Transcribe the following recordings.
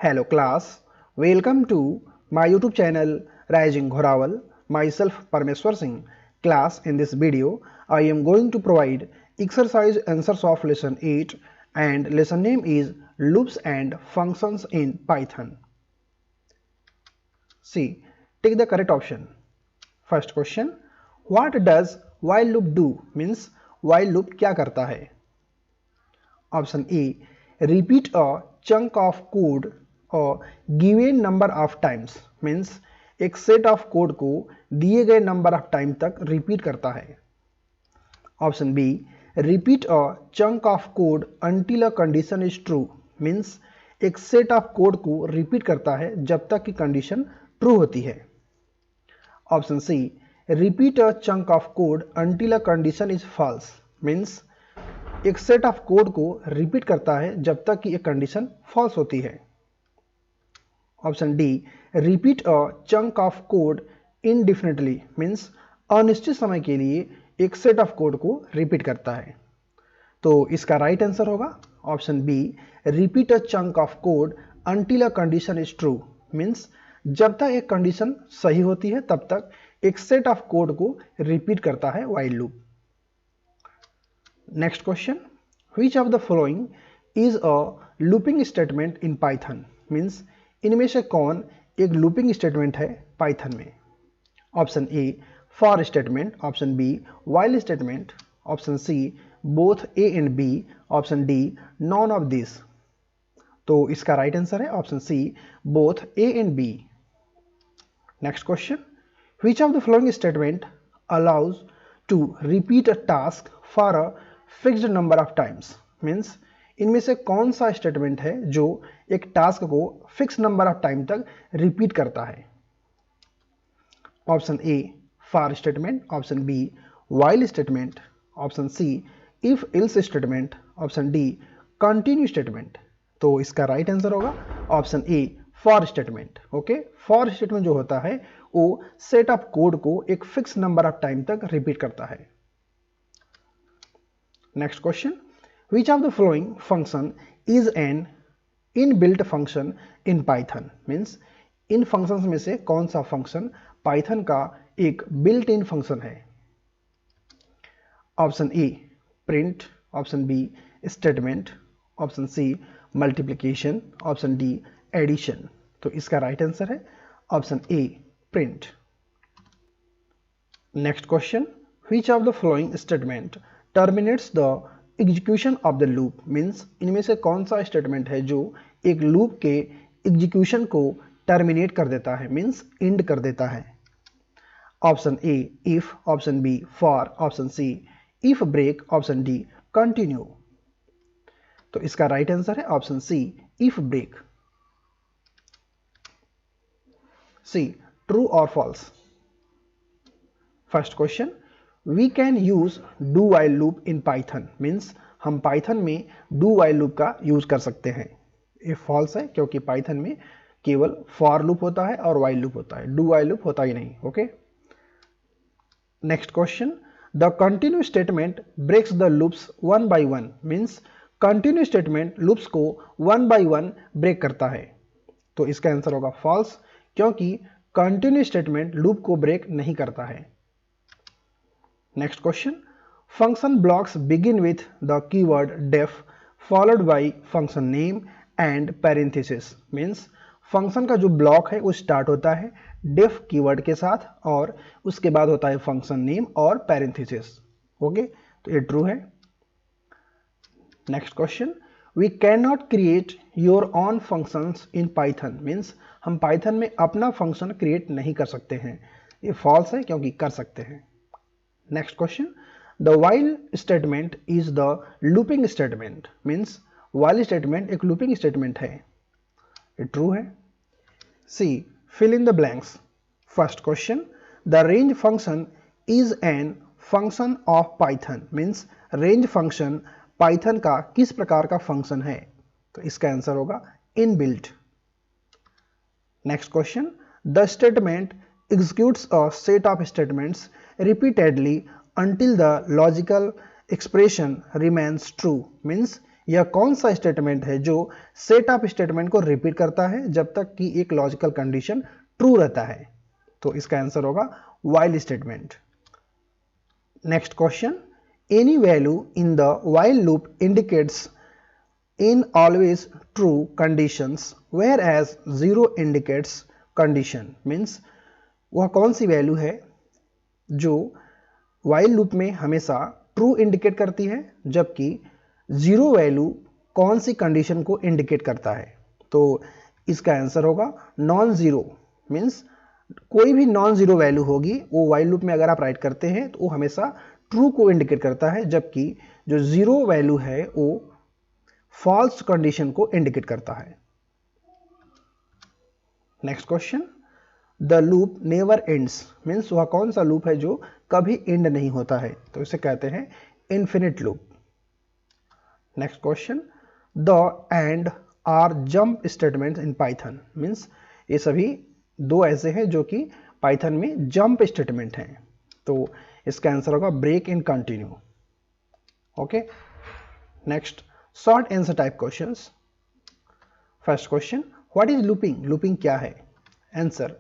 Hello class, welcome to my YouTube channel Rising Ghorawal. Myself Parmeshwar Singh. Class, in this video I am going to provide exercise answers of lesson 8 and lesson name is loops and functions in Python. See, take the correct option. First question, what does while loop do? Means while loop क्या करता है? Option A, repeat a chunk of code a given number of times. Means एक set of code को दिए गए number of time तक repeat करता है. Option B, repeat a chunk of code until a condition is true. Means एक set of code को repeat करता है जब तक कि कंडीशन ट्रू होती है. Option c, repeat a chunk of code until a condition is false. Means एक सेट ऑफ कोड को रिपीट करता है जब तक कि एक कंडीशन फॉल्स होती है. Option D, repeat a chunk of code indefinitely. Means अनिश्चित समय के लिए एक सेट ऑफ कोड को रिपीट करता है. तो इसका राइट आंसर होगा option B, repeat a chunk of code until a condition is true. Means जब तक एक कंडीशन सही होती है तब तक एक सेट ऑफ कोड को रिपीट करता है while loop. Next question, which of the following is a looping statement in Python. Means इनमें से कौन एक लूपिंग स्टेटमेंट है पाइथन में. Option a, for statement. Option b, while statement. Option c, both a and b. Option d, none of this. तो इसका right answer है option c, both a and b. Next question, which of the following statement allows to repeat a task for a fixed number of times. Means इनमें से कौन सा statement है जो एक टास्क को फिक्स नंबर ऑफ टाइम तक repeat करता है. Option a, for statement. Option b, while statement. Option C, if else statement. Option D, continue statement. तो इसका राइट आंसर होगा option a, for statement. Okay, for statement जो होता है वो सेट ऑफ कोड को एक फिक्स नंबर ऑफ टाइम तक रिपीट करता है. Next question, which of the following function is an inbuilt function in Python. Means इन फंक्शंस में से कौन सा फंक्शन पाइथन का एक बिल्ट इन फंक्शन है. Option a, print. Option b, statement. Option c, multiplication. Option d, addition. तो इसका राइट आंसर है option a, print. Next question, which of the following statement terminates the execution of the loop. Means इनमें से कौन सा statement है जो एक लूप के एग्जीक्यूशन को टर्मिनेट कर देता है. मीन्स एंड कर देता है. Option A, if. Option B, for. Option C, if break. Option D, continue. तो इसका राइट आंसर है option C, if break. C, true और false. First question, we can use do while loop in Python. Means हम Python में do while loop का use कर सकते हैं. ये फॉल्स है क्योंकि पाइथन में केवल फॉर लूप होता है और वाइल लूप होता है, डू वाइल लूप होता ही नहीं. Okay. Next question, the continue statement breaks the loops one by one. Means continue statement loops को वन बाई वन ब्रेक करता है. तो इसका आंसर होगा फॉल्स क्योंकि कंटिन्यू स्टेटमेंट लूप को ब्रेक नहीं करता है. Next question, function blocks begin with the keyword def followed by function name and parenthesis. Means function का जो ब्लॉक है वो स्टार्ट होता है def कीवर्ड के साथ और उसके बाद होता है फंक्शन नेम और पैरेंथेसिस. ओके, तो ये ट्रू है. Next question, we can not create your own functions in Python. Means हम पाइथन में अपना फंक्शन क्रिएट नहीं कर सकते हैं. ये फॉल्स है क्योंकि कर सकते हैं. Next question, the while statement is the looping statement. Means while statement एक लूपिंग स्टेटमेंट है. ये ट्रू है. C, fill in the blanks. First question, the range function is an function of Python. Means range function Python का किस प्रकार का function है. तो इसका आंसर होगा inbuilt. Next question, the statement executes a set of statements repeatedly until the logical expression remains true. Means यह कौन सा स्टेटमेंट है जो सेट ऑफ स्टेटमेंट को रिपीट करता है जब तक कि एक लॉजिकल कंडीशन ट्रू रहता है? तो इसका आंसर होगा while statement. Next question, any value in the while loop indicates in always true conditions whereas 0 indicates condition means वह कौन सी वैल्यू है जो while लूप में हमेशा ट्रू इंडिकेट करती है जबकि जीरो वैल्यू कौन सी कंडीशन को इंडिकेट करता है? तो इसका आंसर होगा नॉन जीरो। मीन्स कोई भी नॉन जीरो वैल्यू होगी वो while लूप में अगर आप राइट करते हैं तो वो हमेशा ट्रू को इंडिकेट करता है, जबकि जो जीरो वैल्यू है वो फॉल्स कंडीशन को इंडिकेट करता है। Next question, the loop never ends means वह कौन सा लूप है जो कभी एंड नहीं होता है? तो इसे कहते हैं infinite loop. Next question, the and are jump statements in Python means ये सभी दो ऐसे हैं जो कि पाइथन में जंप स्टेटमेंट हैं। तो इसका आंसर होगा break and continue. Okay, next short answer type questions. First question, what is looping? Looping क्या है? Answer,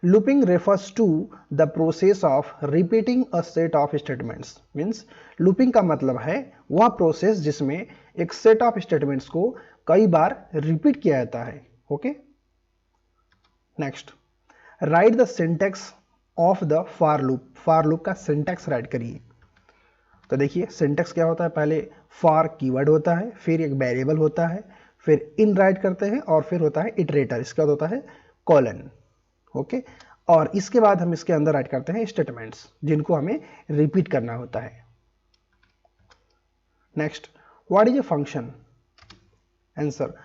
looping refers to the process of repeating a set of statements means looping का मतलब है वह प्रोसेस जिसमें एक set of statements को कई बार रिपीट किया जाता है। Okay, next, write the syntax of the for loop. For loop का सिंटैक्स राइट करिए। तो देखिए सिंटैक्स क्या होता है, पहले फॉर कीवर्ड होता है, फिर एक वेरिएबल होता है, फिर इन राइट करते हैं और फिर होता है इटरेटर, इसके बाद होता है कॉलन। ओके, और इसके बाद हम इसके अंदर राइट करते हैं स्टेटमेंट्स जिनको हमें रिपीट करना होता है। Next, what is a function? Answer,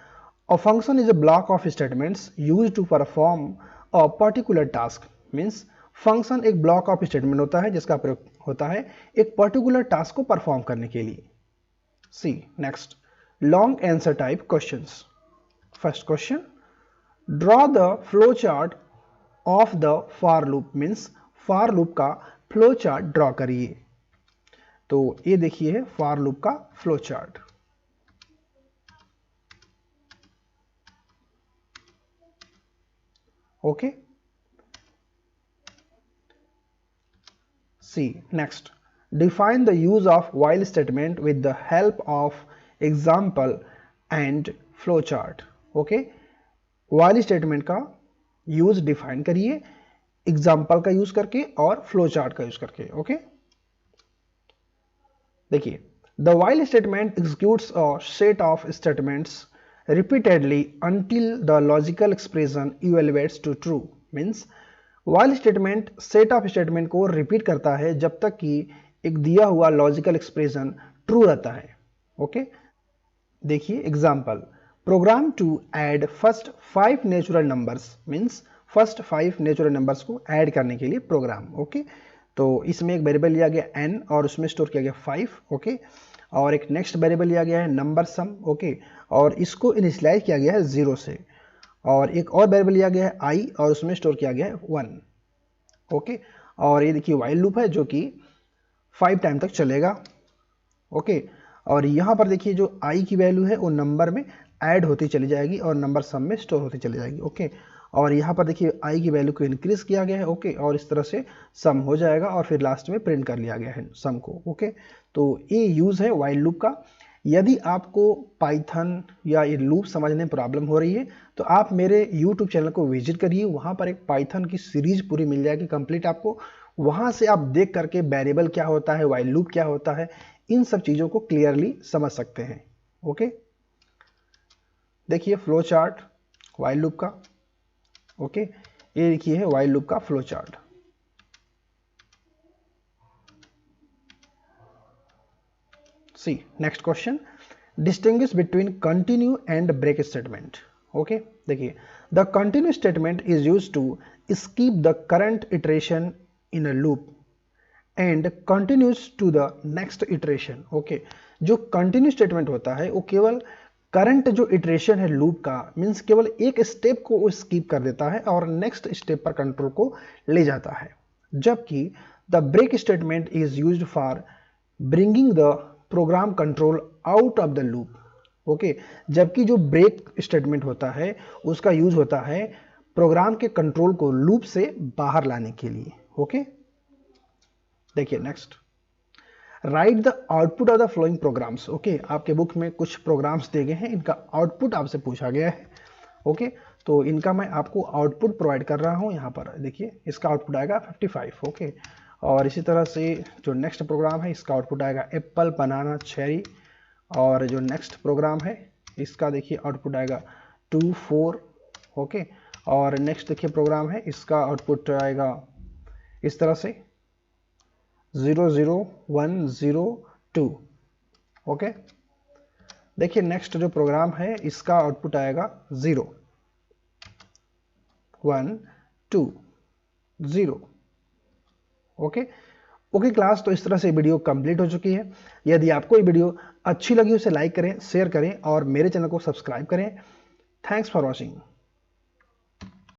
a function is a block of statements used to perform a particular task means function एक ब्लॉक ऑफ स्टेटमेंट होता है जिसका प्रयोग होता है एक पर्टिकुलर टास्क को परफॉर्म करने के लिए। C next, long answer type questions. First question, draw the flow chart of the for loop means for loop का फ्लो चार्ट ड्रॉ करिए। तो ये देखिए फॉर लूप का flow chart. Okay, C. Next, define the use of while statement with the help of example and flowchart. Okay, while statement का use define करिए example का use करके और फ्लो चार्ट का यूज करके। ओके, देखिए the while statement executes a set of statements repeatedly until the logical expression evaluates to true means while statement set of statement को repeat करता है जब तक कि एक दिया हुआ लॉजिकल एक्सप्रेशन ट्रू रहता है। ओके, देखिए example, program to add first 5 natural numbers means first 5 natural numbers को ऐड करने के लिए प्रोग्राम। ओके, तो इसमें एक वेरिएबल लिया गया n और उसमें स्टोर किया गया 5। ओके, और एक नेक्स्ट वेरिएबल लिया गया है नंबर सम। ओके, और इसको इनिशियलाइज किया गया है 0 से, और एक और वेरिएबल लिया गया है i और उसमें स्टोर किया गया है 1। ओके, और ये देखिए व्हाइल लूप है जो कि 5 टाइम तक चलेगा। ओके, और यहाँ पर देखिए जो i की वैल्यू है वो नंबर में ऐड होती चली जाएगी और नंबर सम में स्टोर होती चली जाएगी। ओके, और यहाँ पर देखिए i की वैल्यू को इंक्रीज किया गया है। ओके, और इस तरह से सम हो जाएगा और फिर लास्ट में प्रिंट कर लिया गया है सम को। ओके, तो ये यूज़ है व्हाइल लूप का। यदि आपको पाइथन या ये लूप समझने में प्रॉब्लम हो रही है तो आप मेरे YouTube चैनल को विजिट करिए, वहाँ पर एक पाइथन की सीरीज पूरी मिल जाएगी कंप्लीट आपको। वहाँ से आप देख करके वेरिएबल क्या होता है, व्हाइल लूप क्या होता है, इन सब चीज़ों को क्लियरली समझ सकते हैं। ओके, देखिए फ्लो चार्ट व्हाइल लूप का। ओके, ये देखिए है व्हाइल लूप का flow chart. See next question, distinguish between continue and break statement. Okay, देखिए the continue statement is used to skip the current iteration in a loop and continues to the next iteration. Okay, जो continue statement होता है वो केवल current जो iteration है loop का means केवल एक स्टेप को वो स्किप कर देता है और नेक्स्ट स्टेप पर कंट्रोल को ले जाता है, जबकि the break statement is used for bringing the program control out of the loop. Okay, जबकि जो ब्रेक स्टेटमेंट होता है उसका यूज होता है प्रोग्राम के कंट्रोल को लूप से बाहर लाने के लिए। ओके, देखिए next, write the output of the following programs. Okay, आपके बुक में कुछ प्रोग्राम्स दिए गए हैं, इनका आउटपुट आपसे पूछा गया है। ओके, तो इनका मैं आपको आउटपुट प्रोवाइड कर रहा हूं। यहाँ पर देखिए, इसका आउटपुट आएगा 55। ओके, और इसी तरह से जो नेक्स्ट प्रोग्राम है इसका आउटपुट आएगा एप्पल, बनाना, चेरी। और जो नेक्स्ट प्रोग्राम है इसका देखिए आउटपुट आएगा 2, 4। ओके, और नेक्स्ट देखिए प्रोग्राम है, इसका आउटपुट आएगा इस तरह से 0, 0, 1, 0, 2। ओके, देखिए नेक्स्ट जो प्रोग्राम है इसका आउटपुट आएगा 0, 1, 2, 0। ओके ओके क्लास, तो इस तरह से वीडियो कंप्लीट हो चुकी है। यदि आपको ये वीडियो अच्छी लगी उसे लाइक करें, शेयर करें और मेरे चैनल को सब्सक्राइब करें। Thanks for watching.